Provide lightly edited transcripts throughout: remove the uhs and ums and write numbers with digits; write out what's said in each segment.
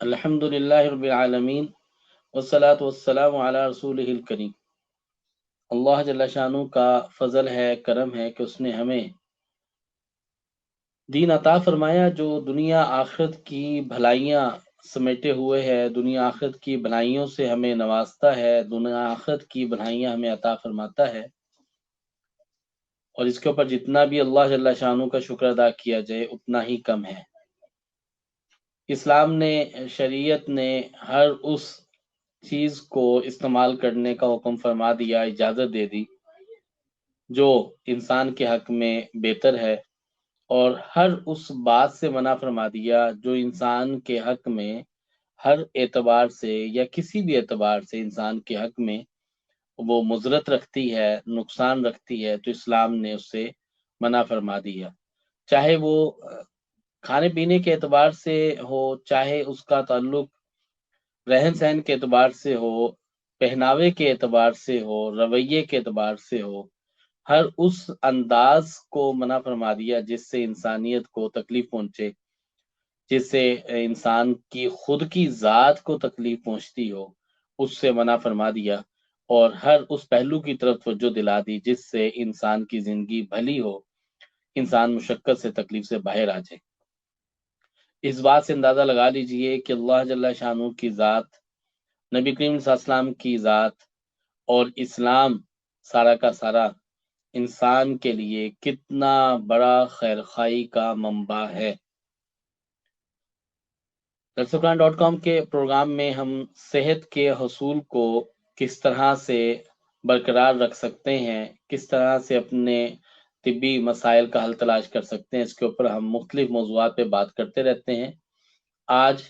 الحمد للہ رب العالمین والصلاة والسلام علی رسولہ الکریم۔ اللہ جل شانہ کا فضل ہے، کرم ہے کہ اس نے ہمیں دین عطا فرمایا جو دنیا آخرت کی بھلائیاں سمیٹے ہوئے ہے، دنیا آخرت کی بھلائیوں سے ہمیں نوازتا ہے، دنیا آخرت کی بھلائیاں ہمیں عطا فرماتا ہے، اور اس کے اوپر جتنا بھی اللہ جل شانہ کا شکر ادا کیا جائے اتنا ہی کم ہے۔ اسلام نے، شریعت نے ہر اس چیز کو استعمال کرنے کا حکم فرما دیا، اجازت دے دی جو انسان کے حق میں بہتر ہے، اور ہر اس بات سے منع فرما دیا جو انسان کے حق میں ہر اعتبار سے یا کسی بھی اعتبار سے انسان کے حق میں وہ مضرت رکھتی ہے، نقصان رکھتی ہے، تو اسلام نے اس سے منع فرما دیا، چاہے وہ کھانے پینے کے اعتبار سے ہو، چاہے اس کا تعلق رہن سہن کے اعتبار سے ہو، پہناوے کے اعتبار سے ہو، رویے کے اعتبار سے ہو، ہر اس انداز کو منع فرما دیا جس سے انسانیت کو تکلیف پہنچے، جس سے انسان کی خود کی ذات کو تکلیف پہنچتی ہو، اس سے منع فرما دیا، اور ہر اس پہلو کی طرف توجہ دلا دی جس سے انسان کی زندگی بھلی ہو، انسان مشقت سے، تکلیف سے باہر آ جائے۔ اس بات سے اندازہ لگا لیجئے کہ اللہ جل شانہ کی ذات، نبی کریم صلی اللہ علیہ وسلم کی ذات اور اسلام سارا کا سارا انسان کے لیے کتنا بڑا خیر خواہی کا منبع ہے۔ درسقرآن.com کے پروگرام میں ہم صحت کے حصول کو کس طرح سے برقرار رکھ سکتے ہیں، کس طرح سے اپنے طبی مسائل کا حل تلاش کر سکتے ہیں، اس کے اوپر ہم مختلف موضوعات پہ بات کرتے رہتے ہیں۔ آج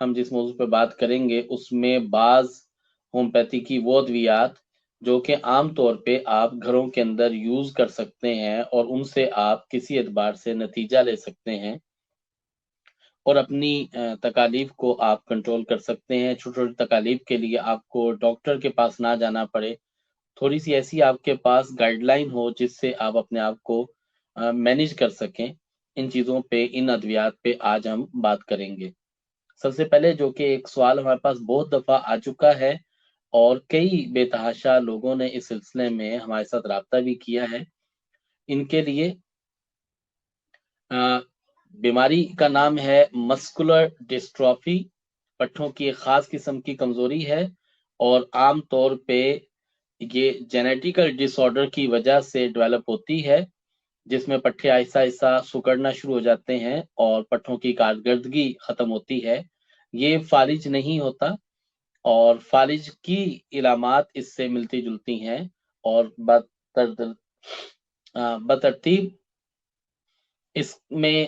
ہم جس موضوع پہ بات کریں گے اس میں بعض ہومیوپیتھی کی وہ ادویات جو کہ عام طور پہ آپ گھروں کے اندر یوز کر سکتے ہیں اور ان سے آپ کسی اعتبار سے نتیجہ لے سکتے ہیں اور اپنی تکالیف کو آپ کنٹرول کر سکتے ہیں۔ چھوٹی چھوٹی تکالیف کے لیے آپ کو ڈاکٹر کے پاس نہ جانا پڑے، تھوڑی سی ایسی آپ کے پاس گائیڈ لائن ہو جس سے آپ اپنے آپ کو مینیج کر سکیں۔ ان چیزوں پہ، ان ادویات پہ آج ہم بات کریں گے۔ سب سے پہلے جو کہ ایک سوال ہمارے پاس بہت دفعہ آ چکا ہے اور کئی بے تحاشا لوگوں نے اس سلسلے میں ہمارے ساتھ رابطہ بھی کیا ہے، ان کے لیے بیماری کا نام ہے مسکولر ڈسٹرافی۔ پٹھوں کی ایک خاص قسم کی کمزوری ہے اور عام طور پہ یہ جینیٹیکل ڈس آرڈر کی وجہ سے ڈیولپ ہوتی ہے، جس میں پٹھے آہستہ آہستہ سکڑنا شروع ہو جاتے ہیں اور پٹھوں کی کارکردگی ختم ہوتی ہے۔ یہ فالج نہیں ہوتا، اور فالج کی علامات اس سے ملتی جلتی ہیں، اور بترتیب اس میں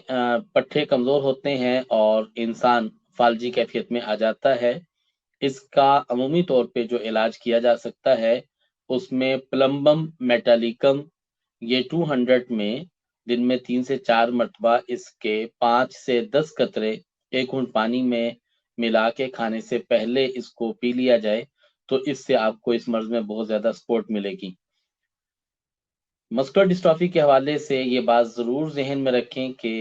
پٹھے کمزور ہوتے ہیں اور انسان فالجی کیفیت میں آ جاتا ہے۔ اس کا عمومی طور پہ جو علاج کیا جا سکتا ہے اس میں پلمبم میٹالیکم، یہ 200 میں دن میں 3 سے 4 مرتبہ اس کے 5 سے 10 قطرے 1 گھونٹ پانی میں ملا کے کھانے سے پہلے اس کو پی لیا جائے تو اس سے آپ کو اس مرض میں بہت زیادہ سپورٹ ملے گی۔ مسکولر ڈسٹرافی کے حوالے سے یہ بات ضرور ذہن میں رکھیں کہ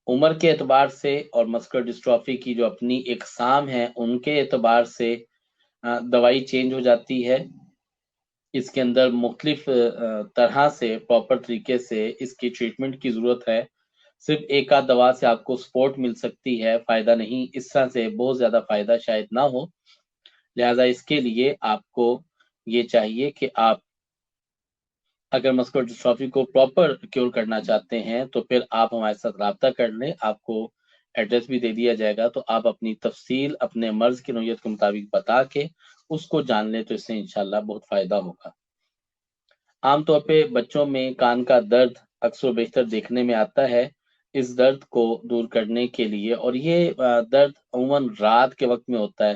عمر کے اعتبار سے اور مسکولر ڈسٹرافی کی جو اپنی اقسام ہیں ان کے اعتبار سے دوائی چینج ہو جاتی ہے۔ اس کے اندر مختلف طرح سے پراپر طریقے سے اس کی ٹریٹمنٹ کی ضرورت ہے۔ صرف ایک آدھ دوا سے آپ کو سپورٹ مل سکتی ہے، فائدہ نہیں، اس طرح سے بہت زیادہ فائدہ شاید نہ ہو، لہذا اس کے لیے آپ کو یہ چاہیے کہ آپ اگر مسکولر ڈسٹرافی کو پراپر کیور کرنا چاہتے ہیں تو پھر آپ ہمارے ساتھ رابطہ کر لیں، آپ کو ایڈریس بھی دے دیا جائے گا، تو آپ اپنی تفصیل اپنے مرض کی نوعیت کے مطابق بتا کے اس کو جان لیں تو اس سے انشاءاللہ بہت فائدہ ہوگا۔ عام طور پہ بچوں میں کان کا درد اکثر و بیشتر دیکھنے میں آتا ہے۔ اس درد کو دور کرنے کے لیے، اور یہ درد عموماً رات کے وقت میں ہوتا ہے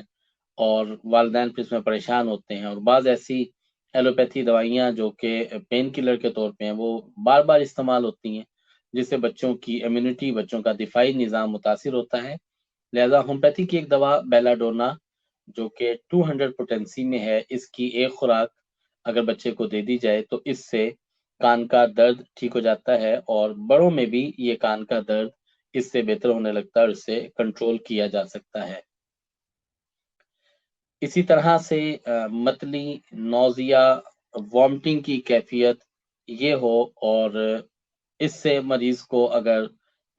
اور والدین پھر اس میں پریشان ہوتے ہیں، اور بعض ایسی ایلوپیتھی دوائیاں جو کہ پین کلر کے طور پہ ہیں وہ بار بار استعمال ہوتی ہیں، جس سے بچوں کی امیونٹی، بچوں کا دفاعی نظام متاثر ہوتا ہے۔ لہذا ہومیوپیتھی کی ایک دوا بیلا ڈونا جو کہ 200 پوٹینسی میں ہے، اس کی ایک خوراک اگر بچے کو دے دی جائے تو اس سے کان کا درد ٹھیک ہو جاتا ہے، اور بڑوں میں بھی یہ کان کا درد اس سے بہتر ہونے لگتا ہے اور اس سے کنٹرول کیا جا سکتا ہے۔ اسی طرح سے متلی، نوزیا، وامٹنگ کی کیفیت یہ ہو، اور اس سے مریض کو اگر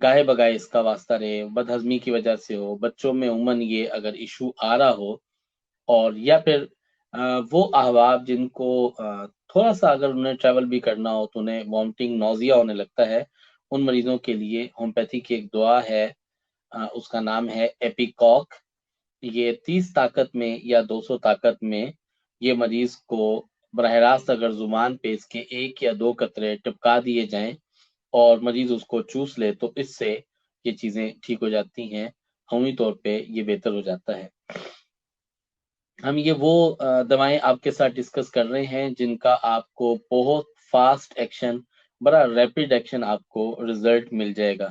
گاہے بگاہے اس کا واسطہ رہے، بدہضمی کی وجہ سے ہو، بچوں میں عموماً یہ اگر ایشو آ رہا ہو، اور یا پھر وہ احباب جن کو تھوڑا سا اگر انہیں ٹریول بھی کرنا ہو تو انہیں وامٹنگ، نوزیا ہونے لگتا ہے، ان مریضوں کے لیے ہومیوپیتھی کی ایک دعا ہے، اس کا نام ہے ایپیکاک۔ یہ 30 طاقت میں یا 200 طاقت میں یہ مریض کو براہ راست اگر زبان پہ اس کے 1 یا 2 قطرے ٹپکا دیے جائیں اور مریض اس کو چوس لے تو اس سے یہ چیزیں ٹھیک ہو جاتی ہیں، عمومی طور پہ یہ بہتر ہو جاتا ہے۔ ہم یہ وہ دوائیں آپ کے ساتھ ڈسکس کر رہے ہیں جن کا آپ کو بہت فاسٹ ایکشن، بڑا ریپڈ ایکشن آپ کو رزلٹ مل جائے گا۔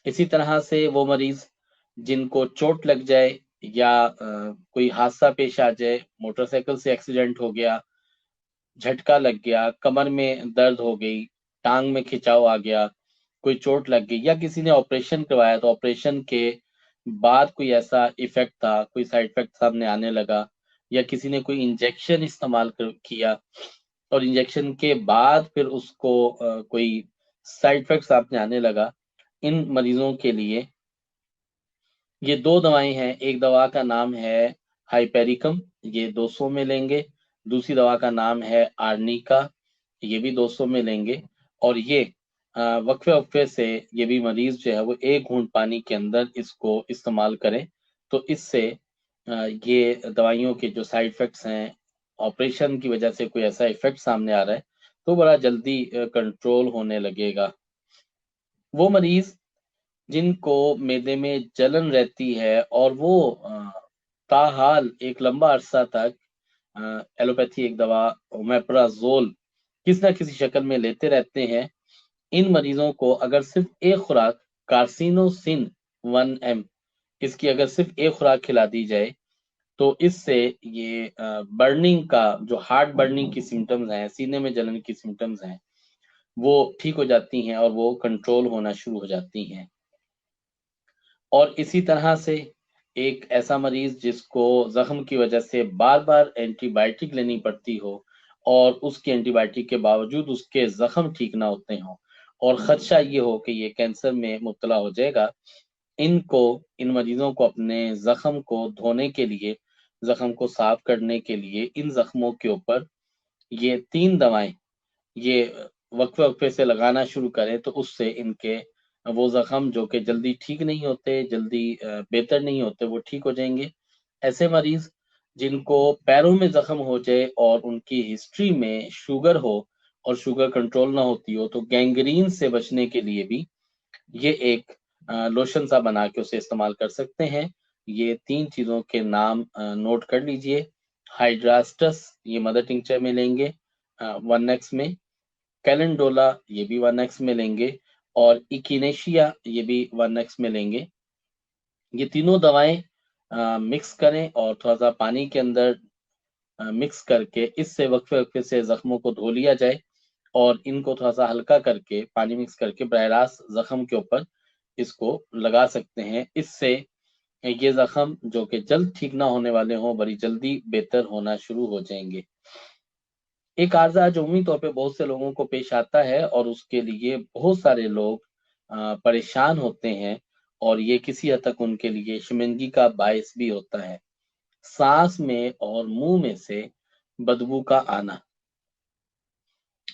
اسی طرح سے وہ مریض جن کو چوٹ لگ جائے یا کوئی حادثہ پیش آ جائے، موٹر سائیکل سے ایکسیڈنٹ ہو گیا، جھٹکا لگ گیا، کمر میں درد ہو گئی، ٹانگ میں کھچاؤ آ گیا، کوئی چوٹ لگ گئی، یا کسی نے آپریشن کروایا تو آپریشن کے بعد کوئی ایسا ایفیکٹ تھا، کوئی سائیڈ افیکٹ سامنے آنے لگا، یا کسی نے کوئی انجیکشن استعمال کیا اور انجیکشن کے بعد پھر اس کو کوئی سائیڈ افیکٹ سامنے آنے لگا، ان مریضوں کے لیے یہ 2 دوائیں ہیں۔ ایک دوا کا نام ہے ہائپیریکم، یہ 200 میں لیں گے۔ دوسری دوا کا نام ہے آرنیکا، یہ بھی 200 میں لیں گے۔ اور یہ وقفے وقفے سے یہ بھی مریض جو ہے وہ 1 گھونٹ پانی کے اندر اس کو استعمال کریں تو اس سے یہ دوائیوں کے جو سائیڈ افیکٹس ہیں، آپریشن کی وجہ سے کوئی ایسا ایفیکٹ سامنے آ رہا ہے تو بڑا جلدی کنٹرول ہونے لگے گا۔ وہ مریض جن کو معدے میں جلن رہتی ہے اور وہ تاحال ایک لمبا عرصہ تک ایلوپیتھی ایک دوا اومیپرازول کس نہ کسی شکل میں لیتے رہتے ہیں، ان مریضوں کو اگر صرف ایک خوراک کارسینوسن 1M اس کی اگر صرف ایک خوراک کھلا دی جائے تو اس سے یہ برننگ کا جو ہارٹ برننگ کی سمٹمز ہیں، سینے میں جلن کی سمٹمز ہیں، وہ ٹھیک ہو جاتی ہیں اور وہ کنٹرول ہونا شروع ہو جاتی ہیں۔ اور اسی طرح سے ایک ایسا مریض جس کو زخم کی وجہ سے بار بار اینٹی بائیوٹک لینی پڑتی ہو اور اس کی اینٹی بائیوٹک کے باوجود اس کے زخم ٹھیک نہ ہوتے ہوں اور خدشہ یہ ہو کہ یہ کینسر میں مبتلا ہو جائے گا، ان مریضوں کو اپنے زخم کو دھونے کے لیے، زخم کو صاف کرنے کے لیے ان زخموں کے اوپر یہ 3 دوائیں یہ وقفے وقفے سے لگانا شروع کریں تو اس سے ان کے وہ زخم جو کہ جلدی ٹھیک نہیں ہوتے، جلدی بہتر نہیں ہوتے، وہ ٹھیک ہو جائیں گے۔ ایسے مریض جن کو پیروں میں زخم ہو جائے اور ان کی ہسٹری میں شوگر ہو اور شوگر کنٹرول نہ ہوتی ہو تو گینگرین سے بچنے کے لیے بھی یہ ایک لوشن سا بنا کے اسے استعمال کر سکتے ہیں۔ یہ 3 چیزوں کے نام نوٹ کر لیجئے۔ ہائیڈراسٹس یہ مدر ٹنکچر میں لیں گے 1x میں، کیلنڈولا یہ بھی 1x میں لیں گے، اور ایکینیشیا یہ بھی 1x میں لیں گے۔ یہ تینوں دوائیں مکس کریں اور تھوڑا سا پانی کے اندر مکس کر کے اس سے وقفے وقفے سے زخموں کو دھو لیا جائے اور ان کو تھوڑا سا ہلکا کر کے پانی مکس کر کے براہ راست زخم کے اوپر اس کو لگا سکتے ہیں۔ اس سے یہ زخم جو کہ جلد ٹھیک نہ ہونے والے ہوں بڑی جلدی بہتر ہونا شروع ہو جائیں گے۔ ایک عارضہ جو عمومی طور پہ بہت سے لوگوں کو پیش آتا ہے اور اس کے لیے بہت سارے لوگ پریشان ہوتے ہیں اور یہ کسی حد تک ان کے لیے شرمندگی کا باعث بھی ہوتا ہے، سانس میں اور منہ میں سے بدبو کا آنا۔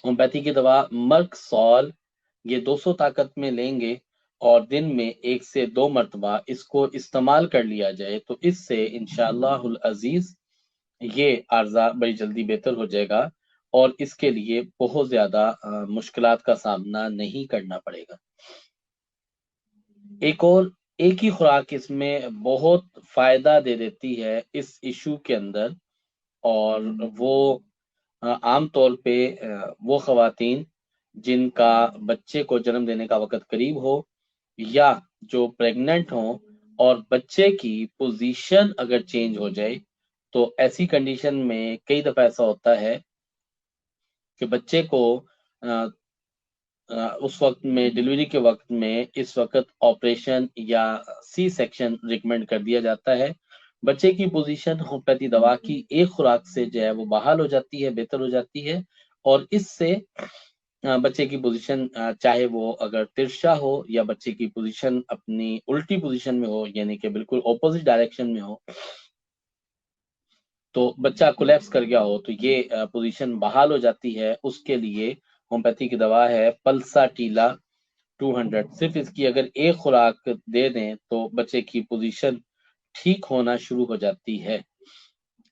ہومیوپیتھی کی دوا مرک سال یہ 200 طاقت میں لیں گے اور دن میں 1 سے 2 مرتبہ اس کو استعمال کر لیا جائے تو اس سے انشاءاللہ العزیز یہ عارضہ بڑی جلدی بہتر ہو جائے گا اور اس کے لیے بہت زیادہ مشکلات کا سامنا نہیں کرنا پڑے گا۔ ایک ہی خوراک اس میں بہت فائدہ دے دیتی ہے اس ایشو کے اندر، اور وہ عام طور پہ وہ خواتین جن کا بچے کو جنم دینے کا وقت قریب ہو یا جو پریگننٹ ہوں اور بچے کی پوزیشن اگر چینج ہو جائے تو ایسی کنڈیشن میں کئی دفعہ ایسا ہوتا ہے کہ بچے کو اس وقت میں ڈیلیوری کے وقت میں اس وقت آپریشن یا سی سیکشن ریکمینڈ کر دیا جاتا ہے۔ بچے کی پوزیشن ہومیوپیتھی دوا کی ایک خوراک سے جو ہے وہ بحال ہو جاتی ہے، بہتر ہو جاتی ہے، اور اس سے بچے کی پوزیشن چاہے وہ اگر ترشا ہو یا بچے کی پوزیشن اپنی الٹی پوزیشن میں ہو، یعنی کہ بالکل اپوزٹ ڈائریکشن میں ہو، تو بچہ کولیپس کر گیا ہو، تو یہ پوزیشن بحال ہو جاتی ہے۔ اس کے لیے ہومیوپیتھی کی دوا ہے پلسا ٹیلا 200۔ صرف اس کی اگر ایک خوراک دے دیں تو بچے کی پوزیشن ٹھیک ہونا شروع ہو جاتی ہے۔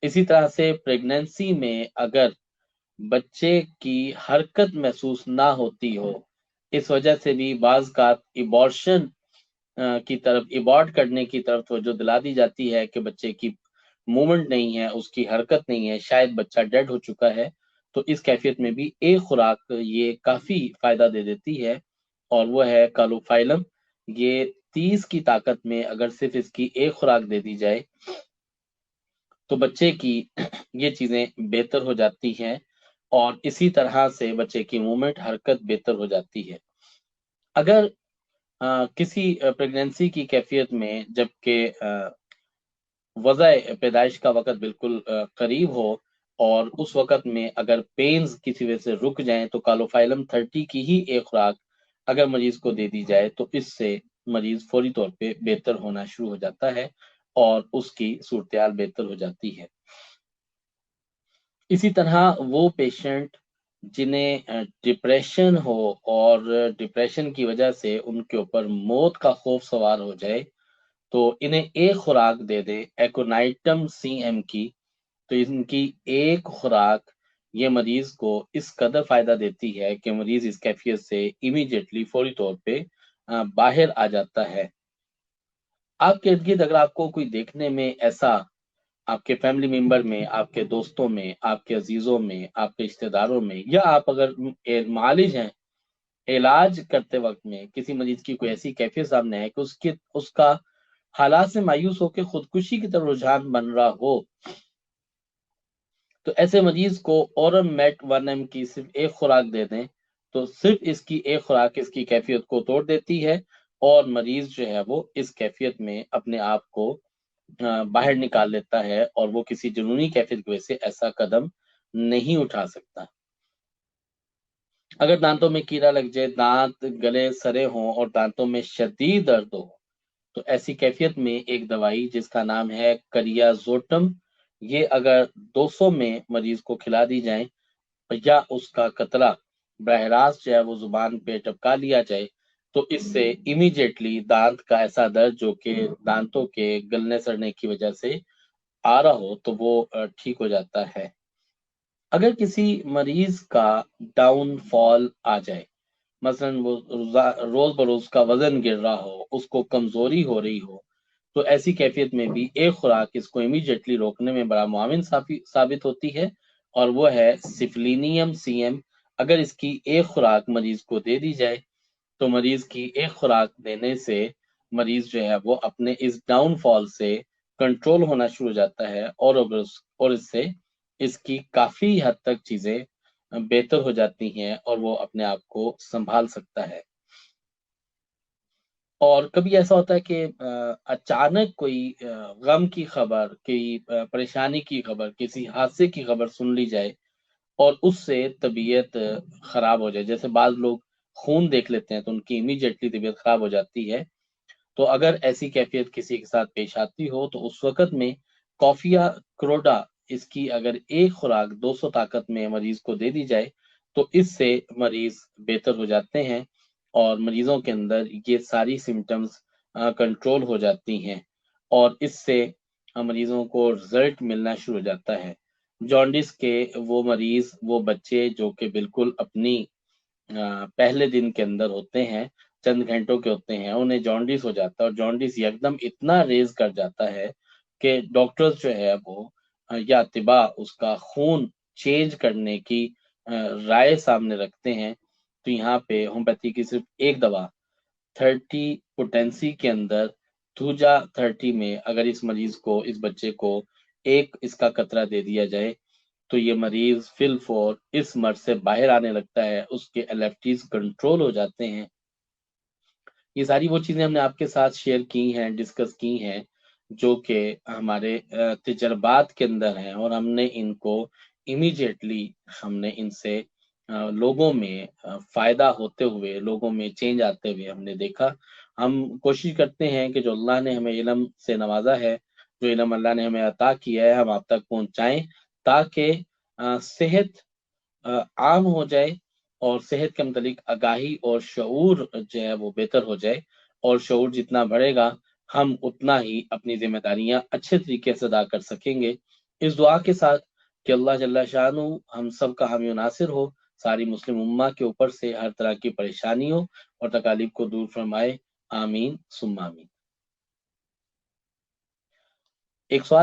اسی طرح سے پریگنینسی میں اگر بچے کی حرکت محسوس نہ ہوتی ہو، اس وجہ سے بھی بعض کا ایبارشن کی طرف، ایبارٹ کرنے کی طرف توجہ دلا دی جاتی ہے کہ بچے کی موومنٹ نہیں ہے، اس کی حرکت نہیں ہے، شاید بچہ ڈیڈ ہو چکا ہے، تو اس کیفیت میں بھی ایک خوراک یہ کافی فائدہ دے دیتی ہے، اور وہ ہے کالوفائلم۔ یہ 30 کی طاقت میں اگر صرف اس کی ایک خوراک دے دی جائے تو بچے کی یہ چیزیں بہتر ہو جاتی ہیں، اور اسی طرح سے بچے کی موومنٹ، حرکت بہتر ہو جاتی ہے۔ اگر کسی پریگنینسی کی کیفیت میں جبکہ وضع پیدائش کا وقت بالکل قریب ہو، اور اس وقت میں اگر پینز کسی وجہ سے رک جائیں، تو کالوفائلم 30 کی ہی ایک خوراک اگر مریض کو دے دی جائے تو اس سے مریض فوری طور پہ بہتر ہونا شروع ہو جاتا ہے، اور اس کی صورتحال بہتر ہو جاتی ہے۔ اسی طرح وہ پیشنٹ جنہیں ڈپریشن ہو اور ڈپریشن کی وجہ سے ان کے اوپر موت کا خوف سوار ہو جائے، تو انہیں ایک خوراک دے دے ایکونائٹم سی ایم کی، تو ان کی ایک خوراک یہ مریض کو اس قدر فائدہ دیتی ہے کہ مریض اس کیفیت سے امیڈیٹلی فوری طور پہ باہر آ جاتا ہے۔ آپ کے ارد گرد اگر آپ کو کوئی دیکھنے میں ایسا، آپ کے فیملی ممبر میں، آپ کے دوستوں میں، آپ کے عزیزوں میں، آپ کے رشتہ داروں میں، یا آپ اگر معالج ہیں، علاج کرتے وقت میں کسی مریض کی کوئی ایسی کیفیت سامنے ہے کہ اس کا حالات سے مایوس ہو کے خودکشی کی طرف رجحان بن رہا ہو، تو ایسے مریض کو اورم میٹ 1M کی صرف ایک خوراک دے دیں، تو صرف اس کی ایک خوراک اس کی کیفیت کو توڑ دیتی ہے، اور مریض جو ہے وہ اس کیفیت میں اپنے آپ کو باہر نکال لیتا ہے، اور وہ کسی جنونی کیفیت کی وجہ سے ایسا قدم نہیں اٹھا سکتا۔ اگر دانتوں میں کیڑا لگ جائے، دانت گلے سڑے ہوں اور دانتوں میں شدید درد ہو، تو ایسی کیفیت میں ایک دوائی جس کا نام ہے کریازوٹم، یہ اگر 200 میں مریض کو کھلا دی جائے، یا اس کا قطرہ براہ راست جو ہے وہ زبان پہ ٹپکا لیا جائے، تو اس سے امیڈیٹلی دانت کا ایسا درد جو کہ دانتوں کے گلنے سڑنے کی وجہ سے آ رہا ہو، تو وہ ٹھیک ہو جاتا ہے۔ اگر کسی مریض کا ڈاؤن فال آ جائے، مثلا وہ روز بروز کا وزن گر رہا ہو، اس کو کمزوری ہو رہی ہو، تو ایسی کیفیت میں بھی ایک خوراک اس کو امیڈیٹلی روکنے میں بڑا معاون ثابت ہوتی ہے، اور وہ ہے سفلینیم سی ایم۔ اگر اس کی ایک خوراک مریض کو دے دی جائے، تو مریض کی ایک خوراک دینے سے مریض جو ہے وہ اپنے اس ڈاؤن فال سے کنٹرول ہونا شروع ہو جاتا ہے، اور اس سے اس کی کافی حد تک چیزیں بہتر ہو جاتی ہیں، اور وہ اپنے آپ کو سنبھال سکتا ہے۔ اور کبھی ایسا ہوتا ہے کہ اچانک کوئی غم کی خبر، کوئی پریشانی کی خبر، کسی حادثے کی خبر سن لی جائے، اور اس سے طبیعت خراب ہو جائے، جیسے بعض لوگ خون دیکھ لیتے ہیں تو ان کی امیڈیٹلی طبیعت خراب ہو جاتی ہے، تو اگر ایسی کیفیت کسی کے ساتھ پیش آتی ہو، تو اس وقت میں کافیا کروڈا، اس کی اگر ایک خوراک 200 طاقت میں مریض کو دے دی جائے، تو اس سے مریض بہتر ہو جاتے ہیں، اور مریضوں کے اندر یہ ساری سمٹمز کنٹرول ہو جاتی ہیں، اور اس سے مریضوں کو رزلٹ ملنا شروع ہو جاتا ہے۔ جانڈس کے وہ مریض، وہ بچے جو کہ بالکل اپنی پہلے دن کے اندر ہوتے ہیں، چند گھنٹوں کے ہوتے ہیں، انہیں جانڈس ہو جاتا ہے، اور جانڈس یکدم اتنا ریز کر جاتا ہے کہ ڈاکٹرز جو ہے وہ یا طباء اس کا خون چینج کرنے کی رائے سامنے رکھتے ہیں، تو یہاں پہ ہومیوپیتھی کی صرف ایک دوا 30 پوٹینسی کے اندر تھوجا 30 میں اگر اس مریض کو، اس بچے کو ایک اس کا قطرہ دے دیا جائے، تو یہ مریض فی الفور اس مرض سے باہر آنے لگتا ہے، اس کے LFTs کنٹرول ہو جاتے ہیں۔ یہ ساری وہ چیزیں ہم نے آپ کے ساتھ شیئر کی ہیں، ڈسکس کی ہیں، جو کہ ہمارے تجربات کے اندر ہیں، اور ہم نے ان کو امیجیٹلی ہم نے ان سے لوگوں میں فائدہ ہوتے ہوئے، لوگوں میں چینج آتے ہوئے ہم نے دیکھا۔ ہم کوشش کرتے ہیں کہ جو اللہ نے ہمیں علم سے نوازا ہے، جو علم اللہ نے ہمیں عطا کیا ہے، ہم آپ تک پہنچائیں، تاکہ صحت عام ہو جائے، اور صحت کے متعلق آگاہی اور شعور جو ہے وہ بہتر ہو جائے، اور شعور جتنا بڑھے گا ہم اتنا ہی اپنی ذمہ داریاں اچھے طریقے سے ادا کر سکیں گے، اس دعا کے ساتھ کہ اللہ جل شانہ ہم سب کا حامی و ناصر ہو، ساری مسلم امہ کے اوپر سے ہر طرح کی پریشانیوں اور تکالیف کو دور فرمائے، آمین ثم آمین۔ ایک سوال